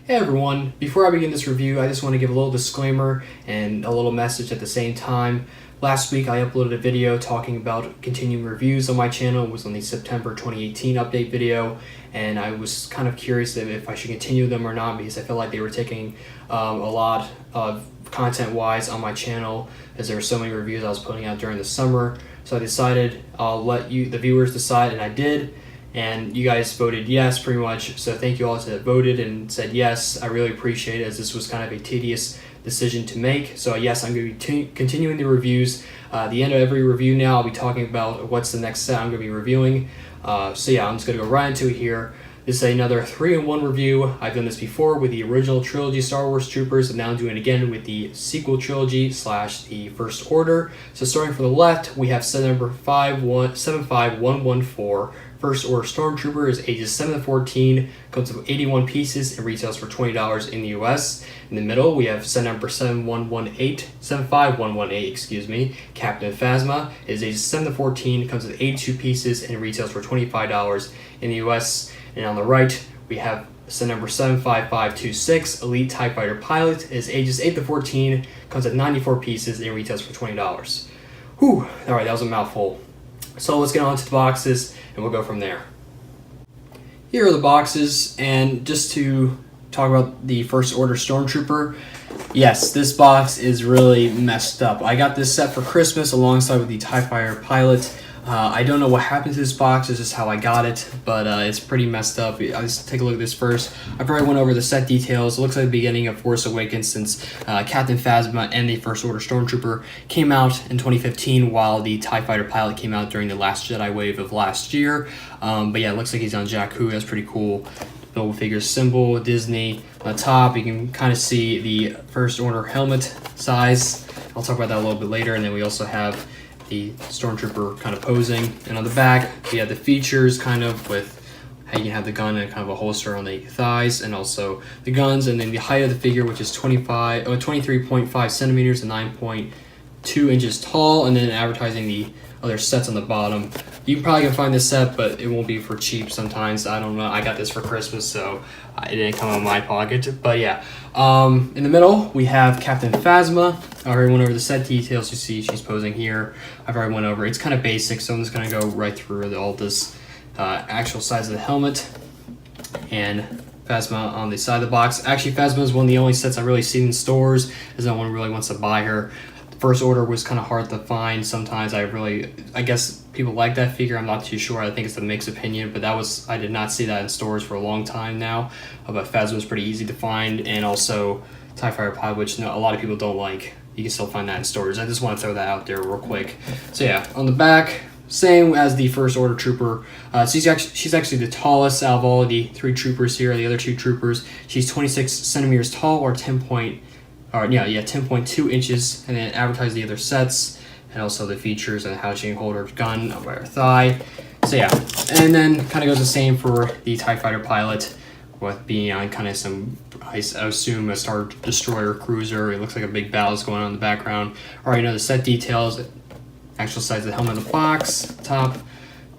Hey everyone, before I begin this review, I just want to give a little disclaimer and a little message at the same time. Last week I uploaded a video talking about continuing reviews on my channel. It was on the September 2018 update video, and I was kind of curious if I should continue them or not, because I felt like they were taking a lot of content-wise on my channel, as there were so many reviews I was putting out during the summer. So I decided I'll let you, the viewers, decide, and I did. And you guys voted yes, pretty much. So thank you all that voted and said yes. I really appreciate it, as this was kind of a tedious decision to make. So yes, I'm going to be continuing the reviews. At the end of every review now, I'll be talking about what's the next set I'm going to be reviewing. So yeah, I'm just going to go right into it here. This is another 3-in-1 review. I've done this before with the original trilogy Star Wars Troopers, and now I'm doing it again with the sequel trilogy / the First Order. So starting from the left, we have set number 75114. First Order Stormtrooper is ages 7 to 14, comes with 81 pieces and retails for $20 in the US. In the middle, we have set number 75118, Captain Phasma is ages 7 to 14, comes with 82 pieces and retails for $25 in the US. And on the right, we have set number 75526, Elite TIE Fighter Pilot, is ages 8 to 14, comes with 94 pieces and retails for $20. Whew, alright, that was a mouthful. So let's get on to the boxes and we'll go from there. Here are the boxes, and just to talk about the First Order Stormtrooper, yes, this box is really messed up. I got this set for Christmas alongside with the TIE Fighter Pilot. I don't know what happened to this box, it's just how I got it, but it's pretty messed up. I'll just take a look at this first. I probably went over the set details. It looks like the beginning of Force Awakens, since Captain Phasma and the First Order Stormtrooper came out in 2015, while the TIE Fighter Pilot came out during the Last Jedi wave of last year. But yeah, it looks like he's on Jakku. That's pretty cool. Build figure symbol, Disney. On the top, you can kind of see the First Order helmet size. I'll talk about that a little bit later. And then we also have the Stormtrooper kind of posing, and on the back we have the features kind of with how you can have the gun and kind of a holster on the thighs, and also the guns, and then the height of the figure, which is 23.5 centimeters and 9.2 inches tall, and then advertising the other sets on the bottom. You probably can find this set, but it won't be for cheap sometimes. I don't know. I got this for Christmas, so it didn't come out of my pocket. But yeah, in the middle we have Captain Phasma. I already went over the set details. You see she's posing here. I've already went over. It's kind of basic, so I'm just gonna go right through all this actual size of the helmet and Phasma on the side of the box. Actually, Phasma is one of the only sets I really seen in stores, as no one really wants to buy her. First Order was kind of hard to find sometimes. I guess people like that figure. I'm not too sure. I think it's a mixed opinion, but I did not see that in stores for a long time now. But Phasma was pretty easy to find, and also TIE Fighter Pilot, which a lot of people don't like. You can still find that in stores. I just want to throw that out there real quick. So yeah, on the back, same as the First Order Trooper. She's actually the tallest out of all the 3 troopers here. The other 2 troopers, she's 26 centimeters tall, or 10.2 inches, and then advertise the other sets and also the features and how she can hold her gun by her thigh. So yeah, and then kind of goes the same for the TIE Fighter Pilot, with being on kind of some, I assume, a Star Destroyer cruiser. It looks like a big battle is going on in the background. Already know the set details, actual size of the helmet in the box, top,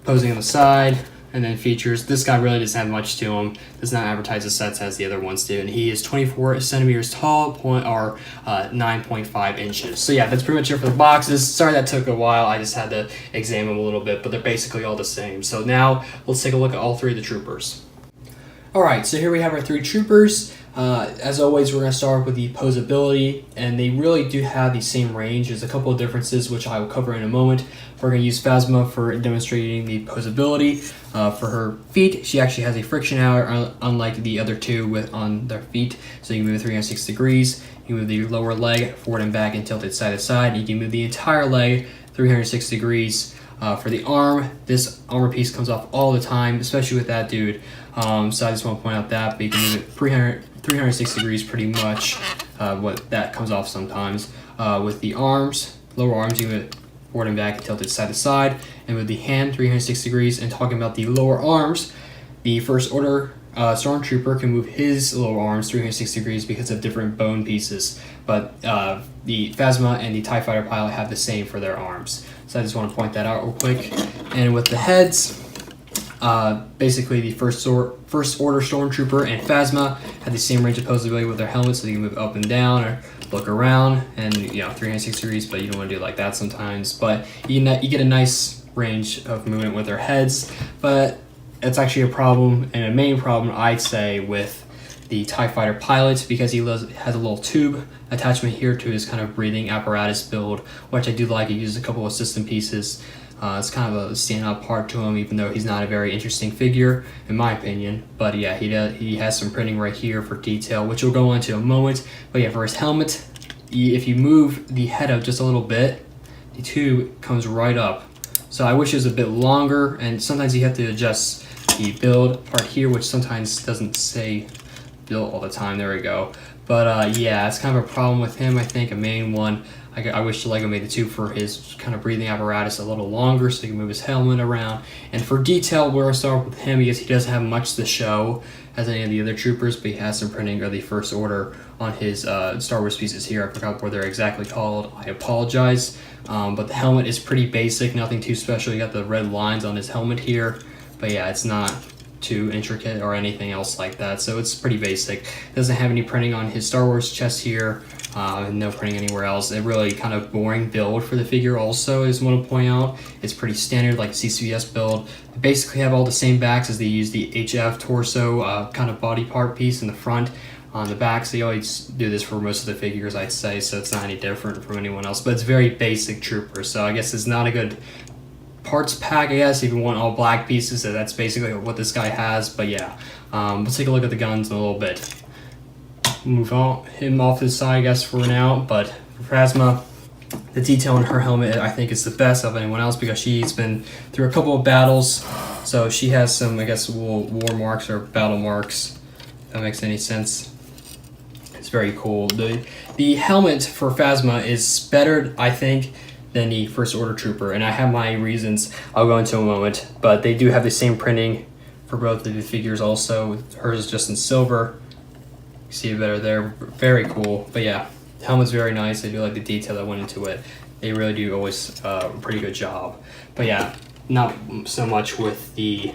posing on the side, and then features. This guy really doesn't have much to him. Does not advertise the sets as the other ones do, and he is 24 centimeters tall, or 9.5 inches. So yeah, that's pretty much it for the boxes. Sorry that took a while. I just had to examine them a little bit, but they're basically all the same. So now let's take a look at all 3 of the troopers. Alright, so here we have our 3 troopers. As always, we're going to start with the Poseability, and they really do have the same range. There's a couple of differences, which I will cover in a moment. We're going to use Phasma for demonstrating the Poseability. For her feet, she actually has a friction hour, unlike the other 2 on their feet. So you can move 360 degrees. You can move the lower leg forward and back and tilt it side to side. You can move the entire leg 360 degrees. For the arm, this armor piece comes off all the time, especially with that dude. So I just want to point out that, but you can move it 360 degrees pretty much. What that comes off sometimes. With the arms, lower arms, you move it forward and back and tilt it side to side. And with the hand, 360 degrees. And talking about the lower arms, the First Order Stormtrooper can move his lower arms 360 degrees because of different bone pieces. But the Phasma and the TIE Fighter Pilot have the same for their arms. So I just want to point that out real quick. And with the heads, Basically, the first order Stormtrooper and Phasma have the same range of Poseability with their helmets, so you can move up and down or look around, and 360 degrees. But you don't want to do it like that sometimes. But you get a nice range of movement with their heads. But it's actually a problem, and a main problem I'd say, with the TIE Fighter pilot, because he has a little tube attachment here to his kind of breathing apparatus build, which I do like. He uses a couple of system pieces. It's kind of a standout part to him, even though he's not a very interesting figure, in my opinion. But yeah, he has some printing right here for detail, which we'll go into in a moment. But yeah, for his helmet, if you move the head up just a little bit, the tube comes right up. So I wish it was a bit longer, and sometimes you have to adjust the build part here, which sometimes doesn't say built all the time. There we go. But yeah, it's kind of a problem with him, I think, a main one. I wish LEGO made the tube for his kind of breathing apparatus a little longer so he can move his helmet around. And for detail, we're going to start with him because he doesn't have much to show as any of the other troopers, but he has some printing of the First Order on his Star Wars pieces here. I forgot what they're exactly called. I apologize. But the helmet is pretty basic, nothing too special. You got the red lines on his helmet here. But yeah, it's not too intricate or anything else like that, so it's pretty basic. Doesn't have any printing on his Star Wars chest here, no printing anywhere else. A really kind of boring build for the figure also, is want to point out. It's pretty standard, like CCS build. They basically have all the same backs as they use the HF torso kind of body part piece in the front. On the back, so you always do this for most of the figures, I'd say, so it's not any different from anyone else, but it's very basic trooper, so I guess it's not a good parts pack, I guess, if you want all black pieces. So that's basically what this guy has. But yeah, let's take a look at the guns in a little bit. Move him off to the side, I guess, for now. But for Phasma, the detail on her helmet, I think, is the best of anyone else, because she's been through a couple of battles, so she has some, I guess, war marks or battle marks, if that makes any sense. It's very cool. The helmet for Phasma is better, I think, than the First Order Trooper, and I have my reasons I'll go into in a moment, but they do have the same printing for both of the figures also. Hers is just in silver. You see it better there. Very cool. But yeah, the helmet's very nice. I do like the detail that went into it. They really do always a pretty good job. But yeah, not so much with the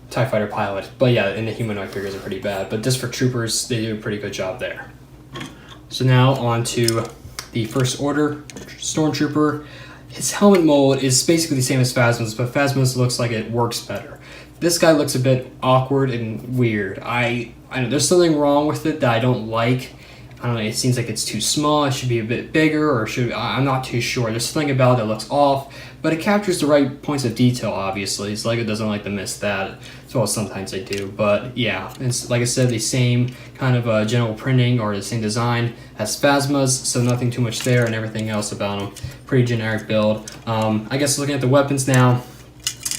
TIE Fighter pilot. But yeah, and the humanoid figures are pretty bad. But just for troopers, they do a pretty good job there. So now on to the First Order Stormtrooper. His helmet mold is basically the same as Phasma's, but Phasma's looks like it works better. This guy looks a bit awkward and weird. I know there's something wrong with it that I don't like. I don't know, it seems like it's too small. It should be a bit bigger, or I'm not too sure. There's something about it that looks off, but it captures the right points of detail, obviously. So LEGO doesn't like to miss that, as well as sometimes they do. But yeah, it's, like I said, the same kind of general printing or the same design as Phasma's, so nothing too much there, and everything else about him, pretty generic build. I guess looking at the weapons now,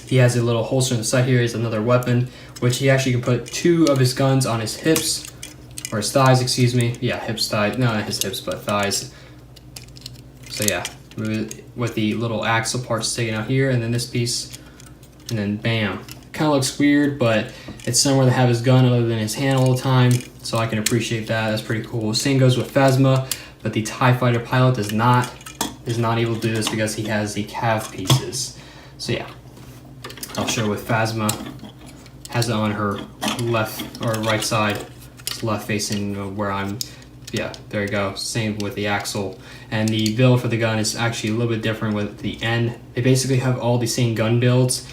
he has a little holster on the side here. He has another weapon, which he actually can put 2 of his guns on his hips, or his thighs, excuse me. Yeah, hips, thighs. No, not his hips, but thighs. So yeah, with the little axle parts sticking out here, and then this piece, and then bam. Kind of looks weird, but it's somewhere to have his gun other than his hand all the time, so I can appreciate that. That's pretty cool. Same goes with Phasma, but the TIE Fighter pilot is not able to do this because he has the calf pieces. So yeah, I'll show with Phasma. Has it on her left or right side. Left facing where I'm, yeah, there you go. Same with the axle, and the build for the gun is actually a little bit different with the end. They basically have all the same gun builds.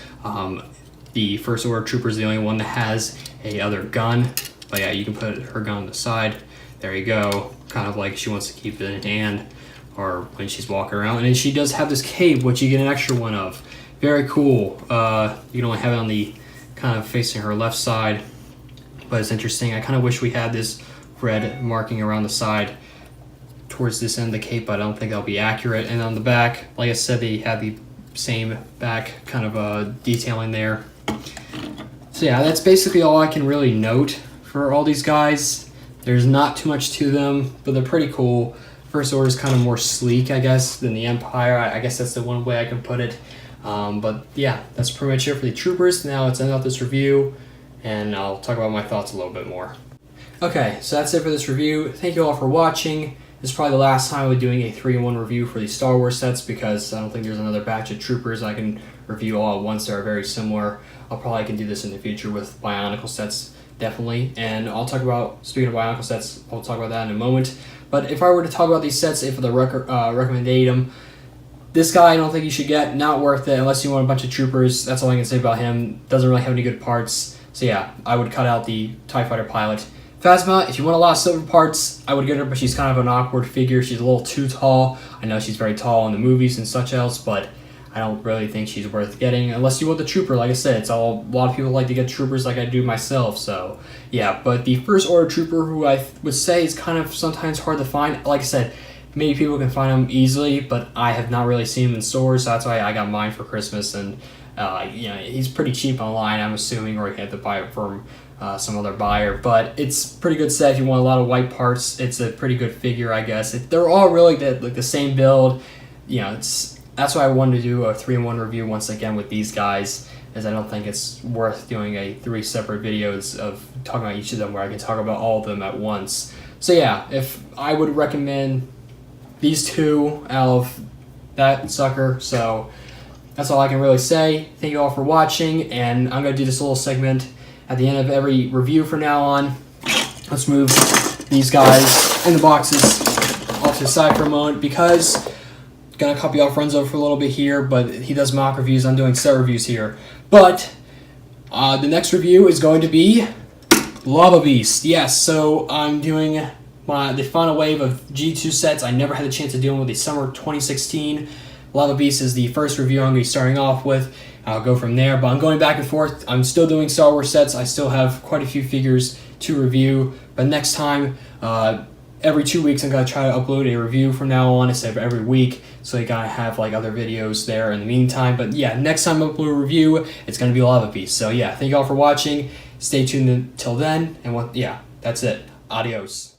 The First Order Trooper is the only one that has a other gun, but yeah, you can put her gun on the side. There you go, kind of like she wants to keep it in hand, or when she's walking around. And then she does have this cape, which you get an extra one of. Very cool. You can only have it on the kind of facing her left side. But it's interesting. I kind of wish we had this red marking around the side towards this end of the cape, but I don't think that'll be accurate. And on the back, like I said, they have the same back kind of detailing there. So yeah, that's basically all I can really note for all these guys. There's not too much to them, but they're pretty cool. First Order is kind of more sleek, I guess, than the Empire. I guess that's the one way I can put it. But yeah, that's pretty much it for the troopers. Now let's end out this review, and I'll talk about my thoughts a little bit more. Okay, so that's it for this review. Thank you all for watching. this is probably the last time I'll be doing a 3-in-1 review for the Star Wars sets, because I don't think there's another batch of Troopers I can review all at once that are very similar. I'll probably can do this in the future with Bionicle sets, definitely. And I'll talk about, speaking of Bionicle sets, I'll talk about that in a moment. But if I were to talk about these sets, if the recommendation, this guy I don't think you should get, not worth it unless you want a bunch of Troopers. That's all I can say about him. Doesn't really have any good parts. So yeah, I would cut out the TIE Fighter pilot. Phasma, if you want a lot of silver parts, I would get her, but she's kind of an awkward figure. She's a little too tall. I know she's very tall in the movies and such else, but I don't really think she's worth getting unless you want the Trooper. Like I said, it's all, a lot of people like to get Troopers like I do myself, so yeah. But the First Order Trooper, who I would say is kind of sometimes hard to find, like I said, maybe people can find him easily, but I have not really seen him in stores, so that's why I got mine for Christmas. And you know, he's pretty cheap online, I'm assuming, or you have to buy it from some other buyer. But it's a pretty good set if you want a lot of white parts. It's a pretty good figure, I guess. They're all really like the same build. You know, that's why I wanted to do a 3-in-1 review once again with these guys, as I don't think it's worth doing 3 separate videos of talking about each of them where I can talk about all of them at once. So yeah, if I would recommend these two out of that sucker. So that's all I can really say. Thank you all for watching, and I'm going to do this little segment at the end of every review from now on. Let's move these guys in the boxes off to the side for a moment, because I'm going to copy off Renzo for a little bit here, but he does mock reviews. I'm doing set reviews here. But the next review is going to be Lava Beast. Yes, so I'm doing the final wave of G2 sets. I never had the chance to do them with the summer 2016. Lava Beast is the first review I'm going to be starting off with. I'll go from there, but I'm going back and forth. I'm still doing Star Wars sets. I still have quite a few figures to review, but next time, every 2 weeks I'm going to try to upload a review from now on instead of every week, so you gotta have like other videos there in the meantime. But yeah, next time I upload a review, it's going to be Lava Beast. So yeah, thank you all for watching. Stay tuned until then, and yeah, that's it. Adios.